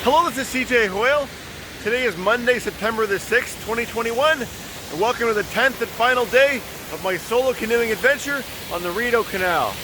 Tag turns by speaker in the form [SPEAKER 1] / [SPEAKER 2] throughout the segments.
[SPEAKER 1] Hello, this is cjhoyle. Today is Monday, September the 6th, 2021, and welcome to the 10th and final day of my solo canoeing adventure on the Rideau Canal.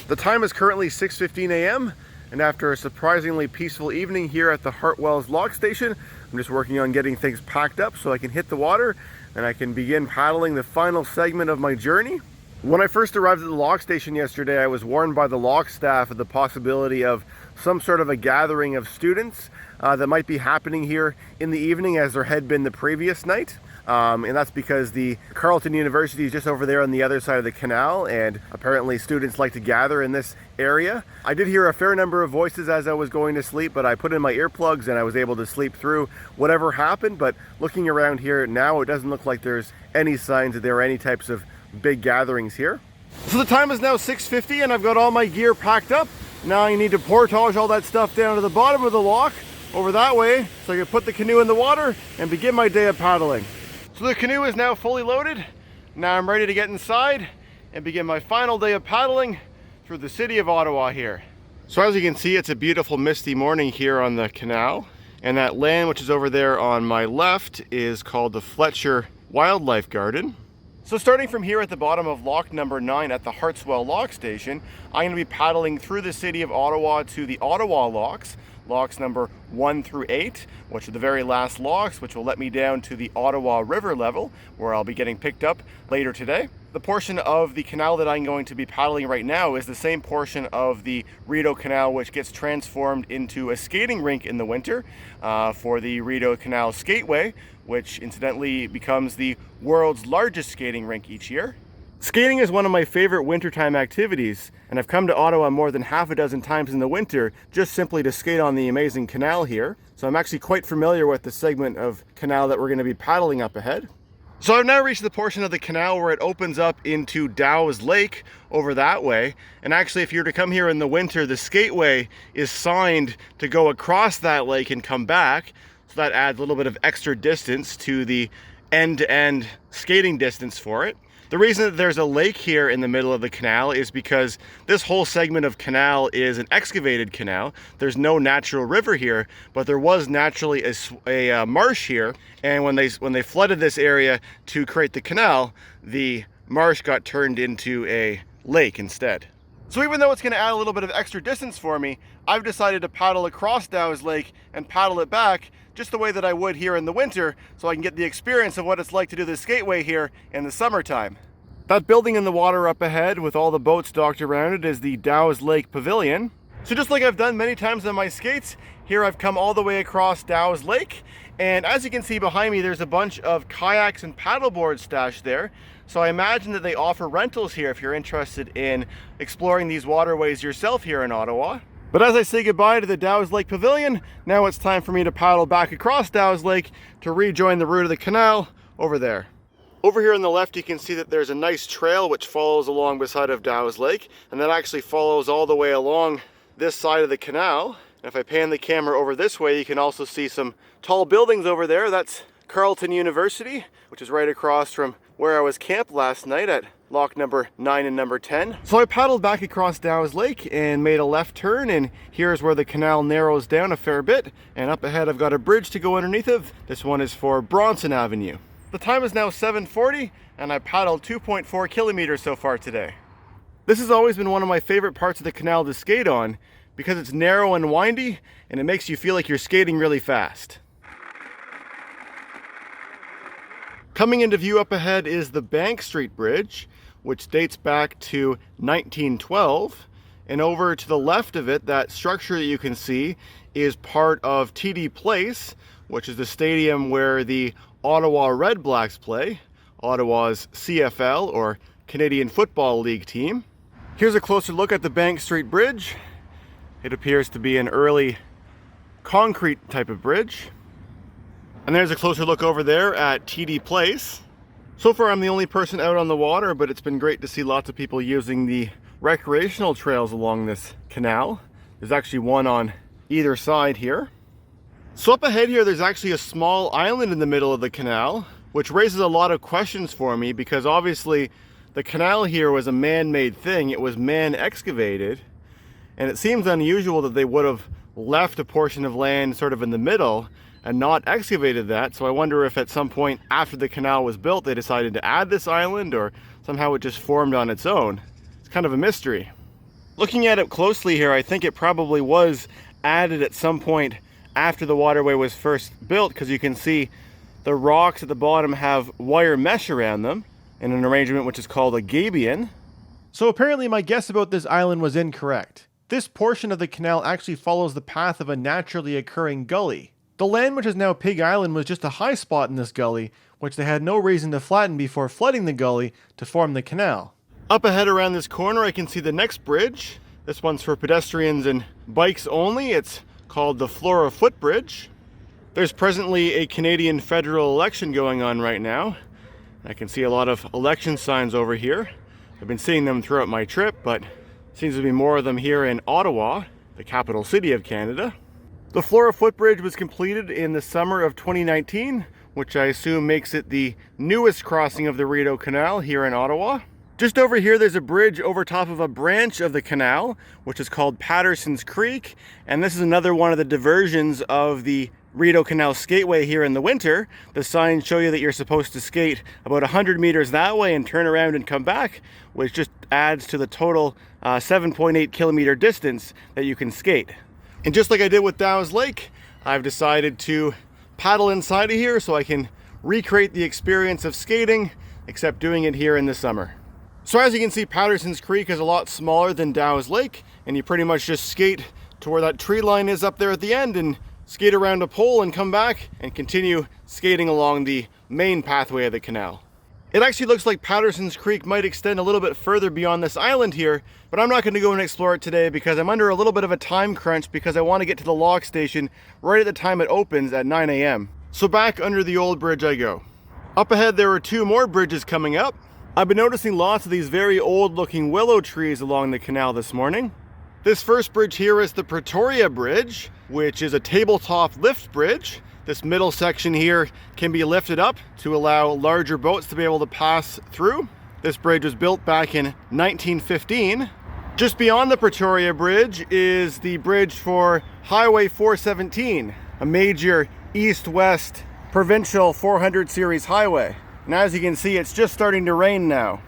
[SPEAKER 1] The time is currently 6:15 a.m. and after a surprisingly peaceful evening here at the Hartwells Lockstation, I'm just working on getting things packed up so I can hit the water and I can begin paddling the final segment of my journey. When I first arrived at the lock station yesterday, I was warned by the lock staff of the possibility of some sort of a gathering of students that might be happening here in the evening, as there had been the previous night. And that's because the Carleton University is just over there on the other side of the canal, and apparently students like to gather in this area. I did hear a fair number of voices as I was going to sleep, but I put in my earplugs and I was able to sleep through whatever happened. But looking around here now, it doesn't look like there's any signs that there are any types of big gatherings here. So the time is now 6:50 and I've got all my gear packed up. Now I need to portage all that stuff down to the bottom of the lock over that way so I can put the canoe in the water and begin my day of paddling. So the canoe is now fully loaded. Now I'm ready to get inside and begin my final day of paddling through the city of Ottawa here. So as you can see, it's a beautiful misty morning here on the canal, and that land which is over there on my left is called the Fletcher Wildlife Garden. So starting from here at the bottom of lock number 9 at the Hartwells Lockstation, I'm going to be paddling through the city of Ottawa to the Ottawa Locks, locks number 1 through 8, which are the very last locks, which will let me down to the Ottawa River level, where I'll be getting picked up later today. The portion of the canal that I'm going to be paddling right now is the same portion of the Rideau Canal which gets transformed into a skating rink in the winter for the Rideau Canal Skateway, which incidentally becomes the world's largest skating rink each year. Skating is one of my favorite wintertime activities, and I've come to Ottawa more than half a dozen times in the winter just simply to skate on the amazing canal here. So I'm actually quite familiar with the segment of canal that we're going to be paddling up ahead. So I've now reached the portion of the canal where it opens up into Dows Lake over that way. And actually, if you were to come here in the winter, the skateway is signed to go across that lake and come back. So that adds a little bit of extra distance to the end-to-end skating distance for it. The reason that there's a lake here in the middle of the canal is because this whole segment of canal is an excavated canal. There's no natural river here, but there was naturally a marsh here. And when they flooded this area to create the canal, the marsh got turned into a lake instead. So even though it's going to add a little bit of extra distance for me, I've decided to paddle across Dows Lake and paddle it back just the way that I would here in the winter, so I can get the experience of what it's like to do the skateway here in the summertime. That building in the water up ahead with all the boats docked around it is the Dows Lake Pavilion. So just like I've done many times on my skates, here I've come all the way across Dows Lake, and as you can see behind me, there's a bunch of kayaks and paddleboards stashed there. So I imagine that they offer rentals here if you're interested in exploring these waterways yourself here in Ottawa. But as I say goodbye to the Dows Lake Pavilion, now it's time for me to paddle back across Dows Lake to rejoin the route of the canal over there. Over here on the left, you can see that there's a nice trail which follows along beside of Dows Lake, and that actually follows all the way along this side of the canal. And if I pan the camera over this way, you can also see some tall buildings over there. That's Carleton University, which is right across from where I was camped last night at lock number 9 and number 10. So I paddled back across Dows Lake and made a left turn, and here's where the canal narrows down a fair bit, and up ahead I've got a bridge to go underneath of. This one is for Bronson Avenue. The time is now 7:40 and I paddled 2.4 kilometers so far today. This has always been one of my favorite parts of the canal to skate on because it's narrow and windy and it makes you feel like you're skating really fast. Coming into view up ahead is the Bank Street Bridge, which dates back to 1912. And over to the left of it, that structure that you can see is part of TD Place, which is the stadium where the Ottawa Red Blacks play, Ottawa's CFL or Canadian Football League team. Here's a closer look at the Bank Street Bridge. It appears to be an early concrete type of bridge. And there's a closer look over there at TD Place. So far I'm the only person out on the water, but it's been great to see lots of people using the recreational trails along this canal. There's actually one on either side here. So up ahead here, there's actually a small island in the middle of the canal, which raises a lot of questions for me because obviously the canal here was a man-made thing. It was man-excavated, and it seems unusual that they would have left a portion of land sort of in the middle and not excavated that. So I wonder if at some point after the canal was built, they decided to add this island, or somehow it just formed on its own. It's kind of a mystery. Looking at it closely here, I think it probably was added at some point after the waterway was first built, because you can see the rocks at the bottom have wire mesh around them in an arrangement which is called a gabion. So apparently my guess about this island was incorrect. This portion of the canal actually follows the path of a naturally occurring gully. The land which is now Pig Island was just a high spot in this gully, which they had no reason to flatten before flooding the gully to form the canal. Up ahead around this corner I can see the next bridge. This one's for pedestrians and bikes only. It's called the Flora Footbridge. There's presently a Canadian federal election going on right now. I can see a lot of election signs over here. I've been seeing them throughout my trip, but seems to be more of them here in Ottawa, the capital city of Canada. The Flora Footbridge was completed in the summer of 2019, which I assume makes it the newest crossing of the Rideau Canal here in Ottawa. Just over here there's a bridge over top of a branch of the canal, which is called Patterson's Creek, and this is another one of the diversions of the Rideau Canal Skateway here in the winter. The signs show you that you're supposed to skate about 100 meters that way and turn around and come back, which just adds to the total 7.8 kilometer distance that you can skate. And just like I did with Dows Lake, I've decided to paddle inside of here so I can recreate the experience of skating, except doing it here in the summer. So as you can see, Patterson's Creek is a lot smaller than Dows Lake, and you pretty much just skate to where that tree line is up there at the end and skate around a pole and come back and continue skating along the main pathway of the canal. It actually looks like Patterson's Creek might extend a little bit further beyond this island here, but I'm not going to go and explore it today because I'm under a little bit of a time crunch because I want to get to the lock station right at the time it opens at 9 a.m. So back under the old bridge I go. Up ahead there are two more bridges coming up. I've been noticing lots of these very old looking willow trees along the canal this morning. This first bridge here is the Pretoria Bridge, which is a tabletop lift bridge. This middle section here can be lifted up to allow larger boats to be able to pass through. This bridge was built back in 1915. Just beyond the Pretoria Bridge is the bridge for Highway 417, a major east-west provincial 400 series highway. And as you can see, it's just starting to rain now.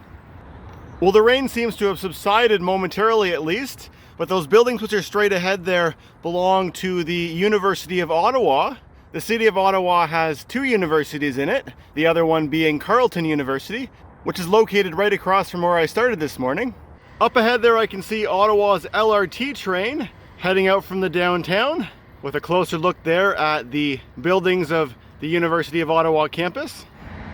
[SPEAKER 1] Well, the rain seems to have subsided momentarily at least, but those buildings which are straight ahead there belong to the University of Ottawa. The city of Ottawa has two universities in it, the other one being Carleton University, which is located right across from where I started this morning. Up ahead there I can see Ottawa's LRT train heading out from the downtown, with a closer look there at the buildings of the University of Ottawa campus.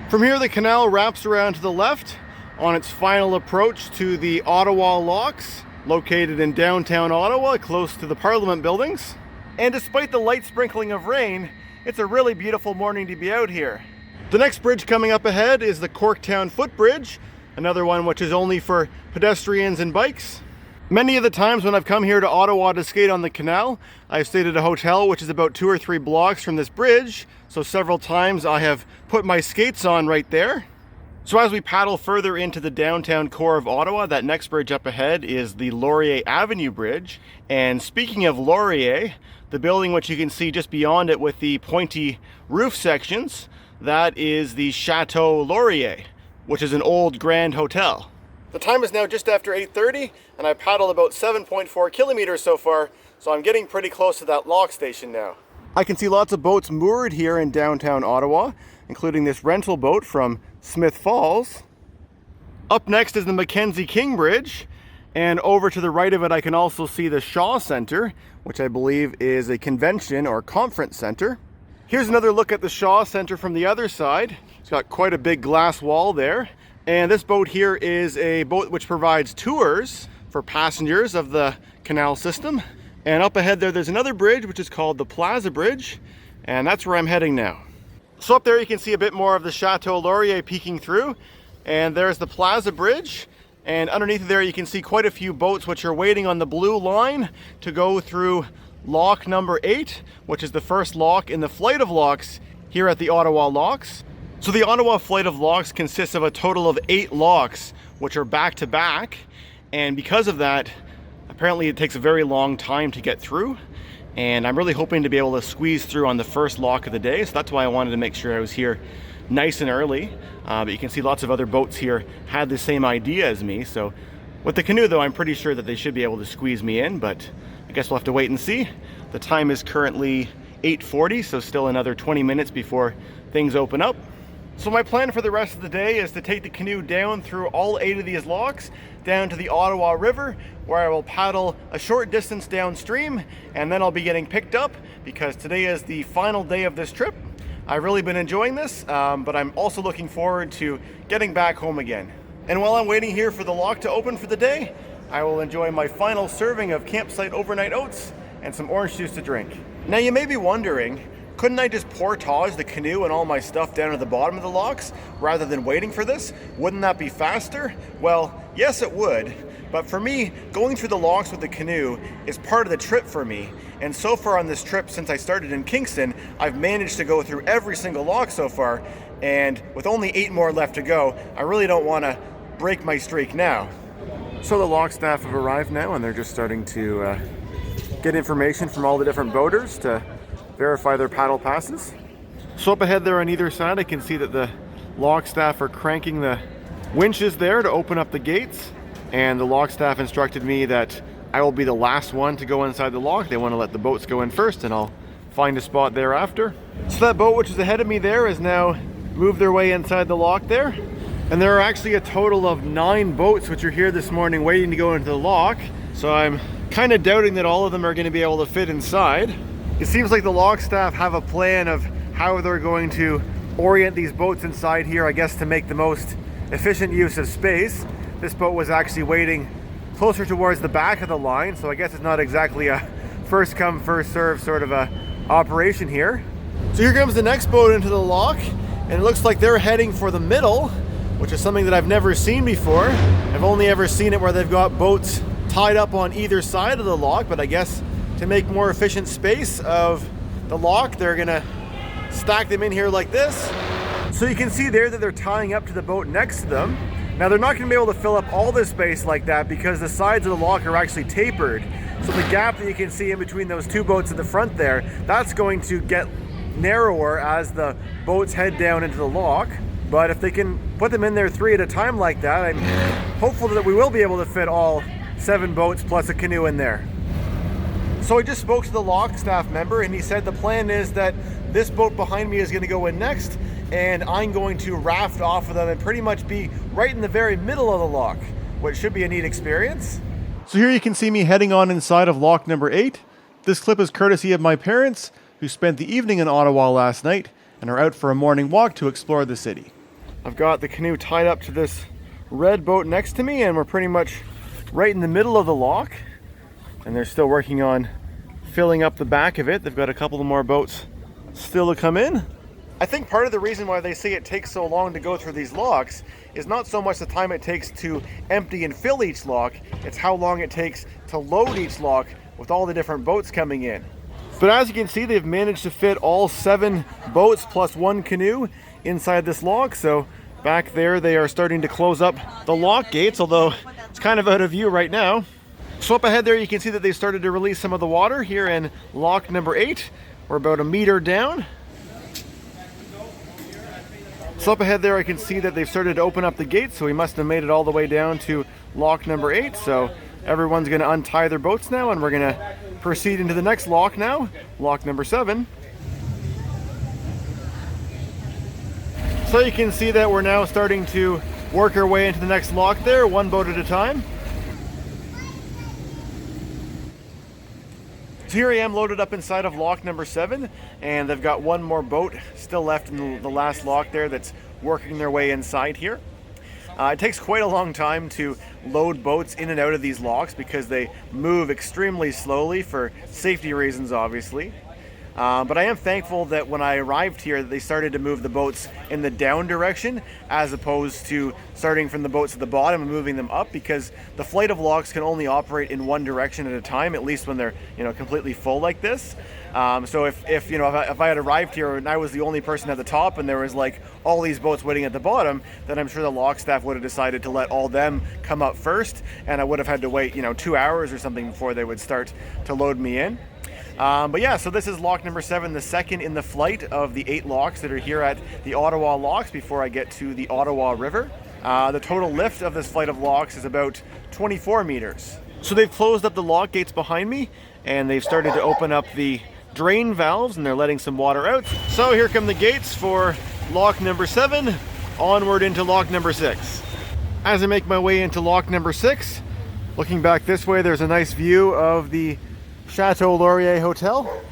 [SPEAKER 1] From here the canal wraps around to the left on its final approach to the Ottawa Locks, located in downtown Ottawa, close to the Parliament buildings. And despite the light sprinkling of rain, it's a really beautiful morning to be out here. The next bridge coming up ahead is the Corktown Footbridge, another one which is only for pedestrians and bikes. Many of the times when I've come here to Ottawa to skate on the canal, I've stayed at a hotel which is about 2 or 3 blocks from this bridge, so several times I have put my skates on right there. So as we paddle further into the downtown core of Ottawa, that next bridge up ahead is the Laurier Avenue Bridge. And speaking of Laurier, the building which you can see just beyond it with the pointy roof sections, that is the Chateau Laurier, which is an old grand hotel. The time is now just after 8:30, and I paddled about 7.4 kilometers so far, so I'm getting pretty close to that lock station now. I can see lots of boats moored here in downtown Ottawa, including this rental boat from Smith Falls. Up next is the Mackenzie King Bridge, and over to the right of it I can also see the Shaw Centre, which I believe is a convention or conference centre. Here's another look at the Shaw Centre from the other side. It's got quite a big glass wall there. And this boat here is a boat which provides tours for passengers of the canal system. And up ahead there's another bridge which is called the Plaza Bridge, and that's where I'm heading now. So up there you can see a bit more of the Chateau Laurier peeking through, and there's the Plaza Bridge, and underneath there you can see quite a few boats which are waiting on the blue line to go through lock number 8, which is the first lock in the flight of locks here at the Ottawa Locks. So the Ottawa flight of locks consists of a total of 8 locks which are back to back, and because of that apparently it takes a very long time to get through, and I'm really hoping to be able to squeeze through on the first lock of the day, so that's why I wanted to make sure I was here nice and early. But you can see lots of other boats here had the same idea as me. So with the canoe though, I'm pretty sure that they should be able to squeeze me in, but I guess we'll have to wait and see. The time is currently 8:40, so still another 20 minutes before things open up. So my plan for the rest of the day is to take the canoe down through all 8 of these locks, down to the Ottawa River, where I will paddle a short distance downstream, and then I'll be getting picked up because today is the final day of this trip. I've really been enjoying this, but I'm also looking forward to getting back home again. And while I'm waiting here for the lock to open for the day, I will enjoy my final serving of campsite overnight oats and some orange juice to drink. Now you may be wondering, couldn't I just portage the canoe and all my stuff down at the bottom of the locks rather than waiting for this? Wouldn't that be faster? Well, yes it would, but for me, going through the locks with the canoe is part of the trip for me. And so far on this trip, since I started in Kingston, I've managed to go through every single lock so far, and with only 8 more left to go, I really don't want to break my streak now. So the lock staff have arrived now, and they're just starting to get information from all the different boaters to verify their paddle passes. So up ahead there on either side, I can see that the lock staff are cranking the winches there to open up the gates, and the lock staff instructed me that I will be the last one to go inside the lock. They want to let the boats go in first, and I'll find a spot thereafter. So that boat which is ahead of me there has now moved their way inside the lock there, and there are actually a total of 9 boats which are here this morning waiting to go into the lock. So I'm kind of doubting that all of them are going to be able to fit inside. It seems like the lock staff have a plan of how they're going to orient these boats inside here, I guess to make the most efficient use of space. This boat was actually waiting closer towards the back of the line, so I guess it's not exactly a first come first serve sort of a operation here. So here comes the next boat into the lock, and it looks like they're heading for the middle, which is something that I've never seen before. I've only ever seen it where they've got boats tied up on either side of the lock, but I guess to make more efficient space of the lock, they're gonna stack them in here like this. So you can see there that they're tying up to the boat next to them. Now they're not gonna be able to fill up all this space like that because the sides of the lock are actually tapered. So the gap that you can see in between those 2 boats at the front there, that's going to get narrower as the boats head down into the lock. But if they can put them in there 3 at a time like that, I'm hopeful that we will be able to fit all 7 boats plus a canoe in there. So I just spoke to the lock staff member, and he said the plan is that this boat behind me is going to go in next, and I'm going to raft off of them and pretty much be right in the very middle of the lock, which should be a neat experience. So here you can see me heading on inside of lock number 8. This clip is courtesy of my parents, who spent the evening in Ottawa last night and are out for a morning walk to explore the city. I've got the canoe tied up to this red boat next to me, and we're pretty much right in the middle of the lock, and they're still working on filling up the back of it. They've got a couple of more boats still to come in. I think part of the reason why they say it takes so long to go through these locks is not so much the time it takes to empty and fill each lock, it's how long it takes to load each lock with all the different boats coming in. But as you can see, they've managed to fit all 7 boats plus 1 canoe inside this lock. So back there they are starting to close up the lock gates, although it's kind of out of view right now. So up ahead there you can see that they started to release some of the water here in lock number 8. We're about a meter down. So up ahead there I can see that they've started to open up the gates, so we must have made it all the way down to lock number 8. So everyone's going to untie their boats now, and we're going to proceed into the next lock now, lock number 7. So you can see that we're now starting to work our way into the next lock there, 1 boat at a time. So here I am loaded up inside of lock number 7, and they've got 1 more boat still left in the last lock there that's working their way inside here. It takes quite a long time to load boats in and out of these locks because they move extremely slowly for safety reasons, obviously. But I am thankful that when I arrived here, they started to move the boats in the down direction as opposed to starting from the boats at the bottom and moving them up, because the flight of locks can only operate in one direction at a time, at least when they're completely full like this. So if I had arrived here and I was the only person at the top and there was like all these boats waiting at the bottom, then I'm sure the lock staff would have decided to let all them come up first, and I would have had to wait 2 hours or something before they would start to load me in. But yeah, so this is lock number 7, the second in the flight of the 8 locks that are here at the Ottawa Locks before I get to the Ottawa River. The total lift of this flight of locks is about 24 meters. So they've closed up the lock gates behind me, and they've started to open up the drain valves, and they're letting some water out. So here come the gates for lock number 7, onward into lock number 6. As I make my way into lock number 6, looking back this way, there's a nice view of the Chateau Laurier Hotel.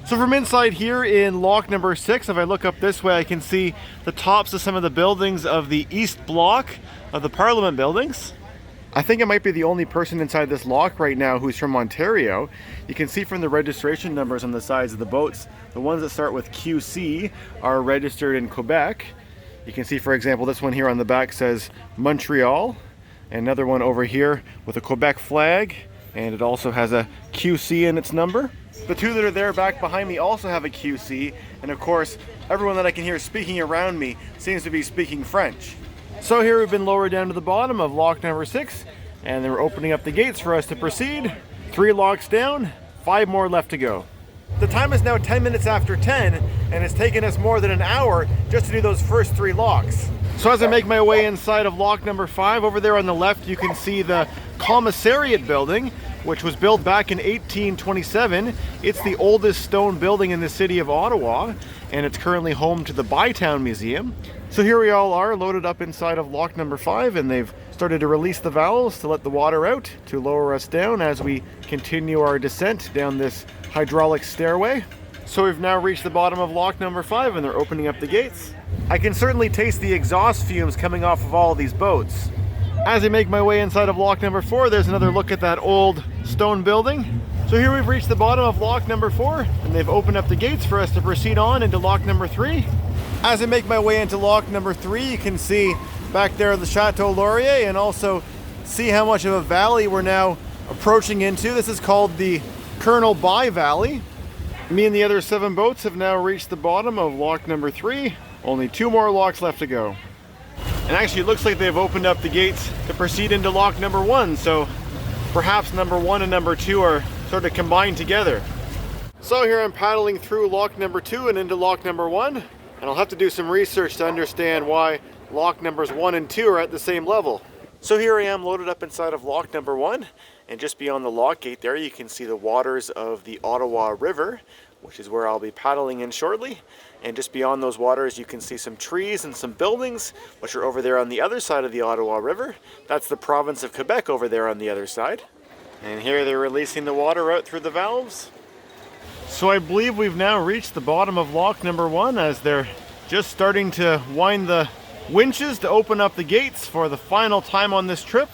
[SPEAKER 1] So from inside here in lock number 6, if I look up this way, I can see the tops of some of the buildings of the east block of the Parliament buildings. I think I might be the only person inside this lock right now who's from Ontario. You can see from the registration numbers on the sides of the boats, the ones that start with QC are registered in Quebec. You can see, for example, this one here on the back says Montreal. Another one over here with a Quebec flag, and it also has a QC in its number. The two that are there back behind me also have a QC, and of course, everyone that I can hear speaking around me seems to be speaking French. So here we've been lowered down to the bottom of lock number 6, and they're opening up the gates for us to proceed. 3 locks down, 5 more left to go. The time is now 10 minutes after 10, and it's taken us more than an hour just to do those first 3 locks. So as I make my way inside of lock number 5, over there on the left you can see the Commissariat building, which was built back in 1827. It's the oldest stone building in the city of Ottawa, and it's currently home to the Bytown Museum. So here we all are, loaded up inside of lock number 5, and they've started to release the valves to let the water out to lower us down as we continue our descent down this hydraulic stairway. So we've now reached the bottom of lock number 5, and they're opening up the gates. I can certainly taste the exhaust fumes coming off of all of these boats. As I make my way inside of lock number 4, there's another look at that old stone building. So here we've reached the bottom of lock number 4, and they've opened up the gates for us to proceed on into lock number 3. As I make my way into lock number 3, you can see back there the Chateau Laurier, and also see how much of a valley we're now approaching into. This is called the Colonel By Valley. Me and the other 7 boats have now reached the bottom of lock number 3. Only 2 more locks left to go. And actually it looks like they've opened up the gates to proceed into lock number 1, so perhaps number 1 and number 2 are sort of combined together. So here I'm paddling through lock number 2 and into lock number 1, and I'll have to do some research to understand why lock numbers 1 and 2 are at the same level. So here I am loaded up inside of lock number 1, and just beyond the lock gate there you can see the waters of the Ottawa River, which is where I'll be paddling in shortly. And just beyond those waters you can see some trees and some buildings, which are over there on the other side of the Ottawa River. That's the province of Quebec over there on the other side. And here they're releasing the water out through the valves. So I believe we've now reached the bottom of lock number 1 as they're just starting to wind the winches to open up the gates for the final time on this trip.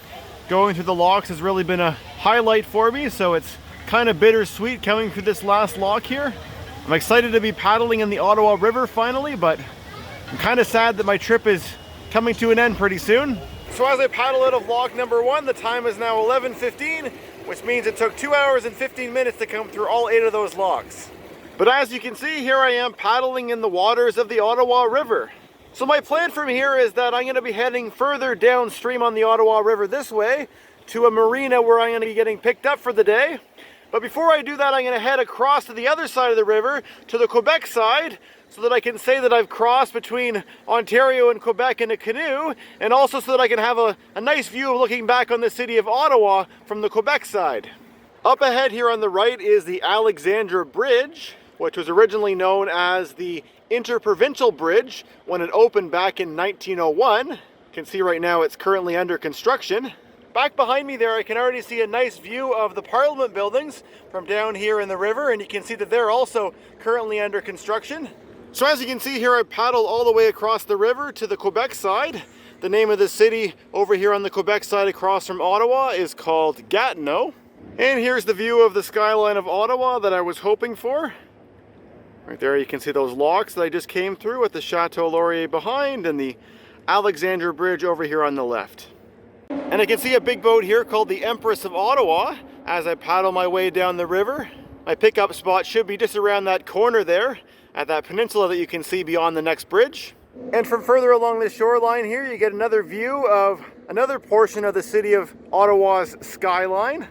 [SPEAKER 1] Going through the locks has really been a highlight for me, so it's kind of bittersweet coming through this last lock here. I'm excited to be paddling in the Ottawa River finally, but I'm kind of sad that my trip is coming to an end pretty soon. So as I paddle out of lock number 1, the time is now 11:15, which means it took 2 hours and 15 minutes to come through all 8 of those locks. But as you can see, here I am paddling in the waters of the Ottawa River. So my plan from here is that I'm going to be heading further downstream on the Ottawa River this way to a marina where I'm going to be getting picked up for the day. But before I do that, I'm going to head across to the other side of the river, to the Quebec side, so that I can say that I've crossed between Ontario and Quebec in a canoe, and also so that I can have a nice view of looking back on the city of Ottawa from the Quebec side. Up ahead here on the right is the Alexandra Bridge, which was originally known as the Interprovincial Bridge when it opened back in 1901. You can see right now it's currently under construction. Back behind me there, I can already see a nice view of the Parliament buildings from down here in the river, and you can see that they're also currently under construction. So as you can see here, I paddle all the way across the river to the Quebec side. The name of the city over here on the Quebec side across from Ottawa is called Gatineau. And here's the view of the skyline of Ottawa that I was hoping for. Right there you can see those locks that I just came through with the Chateau Laurier behind and the Alexandra Bridge over here on the left. And I can see a big boat here called the Empress of Ottawa as I paddle my way down the river. My pickup spot should be just around that corner there at that peninsula that you can see beyond the next bridge. And from further along the shoreline here, you get another view of another portion of the city of Ottawa's skyline.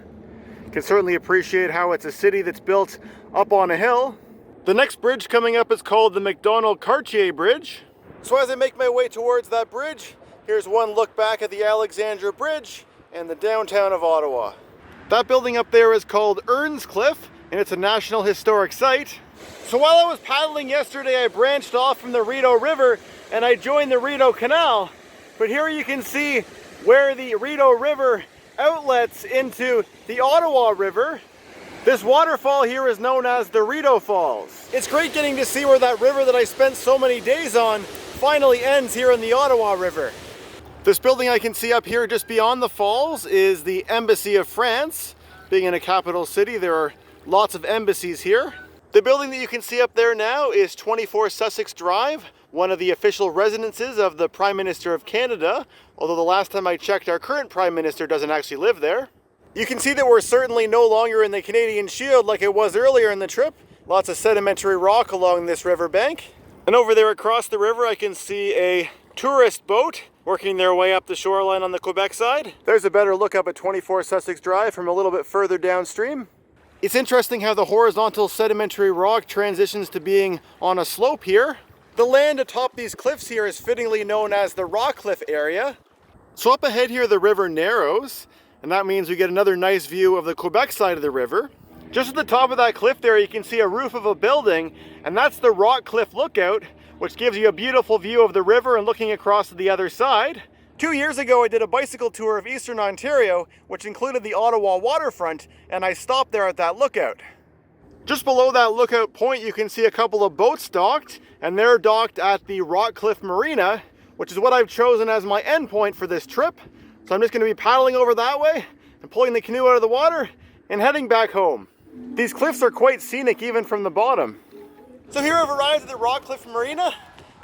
[SPEAKER 1] You can certainly appreciate how it's a city that's built up on a hill. The next bridge coming up is called the Macdonald-Cartier Bridge. So as I make my way towards that bridge, here's one look back at the Alexandra Bridge and the downtown of Ottawa. That building up there is called Earnscliffe, and it's a National Historic Site. So while I was paddling yesterday, I branched off from the Rideau River and I joined the Rideau Canal. But here you can see where the Rideau River outlets into the Ottawa River. This waterfall here is known as the Rideau Falls. It's great getting to see where that river that I spent so many days on finally ends here in the Ottawa River. This building I can see up here just beyond the falls is the Embassy of France. Being in a capital city, there are lots of embassies here. The building that you can see up there now is 24 Sussex Drive, one of the official residences of the Prime Minister of Canada, although the last time I checked, our current Prime Minister doesn't actually live there. You can see that we're certainly no longer in the Canadian Shield like it was earlier in the trip. Lots of sedimentary rock along this riverbank. And over there across the river, I can see a tourist boat working their way up the shoreline on the Quebec side. There's a better look up at 24 Sussex Drive from a little bit further downstream. It's interesting how the horizontal sedimentary rock transitions to being on a slope here. The land atop these cliffs here is fittingly known as the Rockcliffe area. So up ahead here the river narrows, and that means we get another nice view of the Quebec side of the river. Just at the top of that cliff there you can see a roof of a building, and that's the Rockcliffe Lookout, which gives you a beautiful view of the river and looking across to the other side. 2 years ago I did a bicycle tour of Eastern Ontario, which included the Ottawa waterfront, and I stopped there at that lookout. Just below that lookout point you can see a couple of boats docked, and they're docked at the Rockcliffe Marina, which is what I've chosen as my endpoint for this trip. So I'm just going to be paddling over that way and pulling the canoe out of the water and heading back home. These cliffs are quite scenic even from the bottom. So here I've arrived at the Rockcliffe Marina.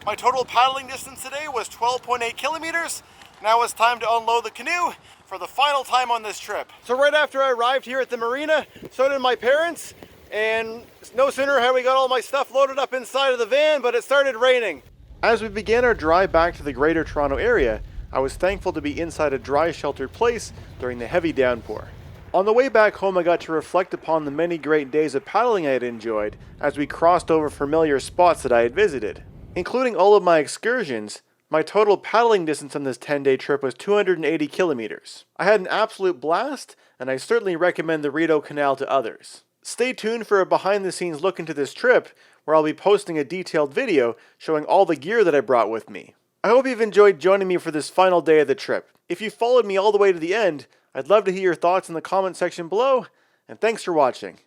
[SPEAKER 1] My total paddling distance today was 12.8 kilometers. Now it's time to unload the canoe for the final time on this trip. So right after I arrived here at the marina, so did my parents, and no sooner had we got all my stuff loaded up inside of the van, but it started raining. As we began our drive back to the Greater Toronto area, I was thankful to be inside a dry, sheltered place during the heavy downpour. On the way back home, I got to reflect upon the many great days of paddling I had enjoyed as we crossed over familiar spots that I had visited. Including all of my excursions, my total paddling distance on this 10-day trip was 280 kilometers. I had an absolute blast, and I certainly recommend the Rideau Canal to others. Stay tuned for a behind-the-scenes look into this trip, where I'll be posting a detailed video showing all the gear that I brought with me. I hope you've enjoyed joining me for this final day of the trip. If you followed me all the way to the end, I'd love to hear your thoughts in the comment section below, and thanks for watching.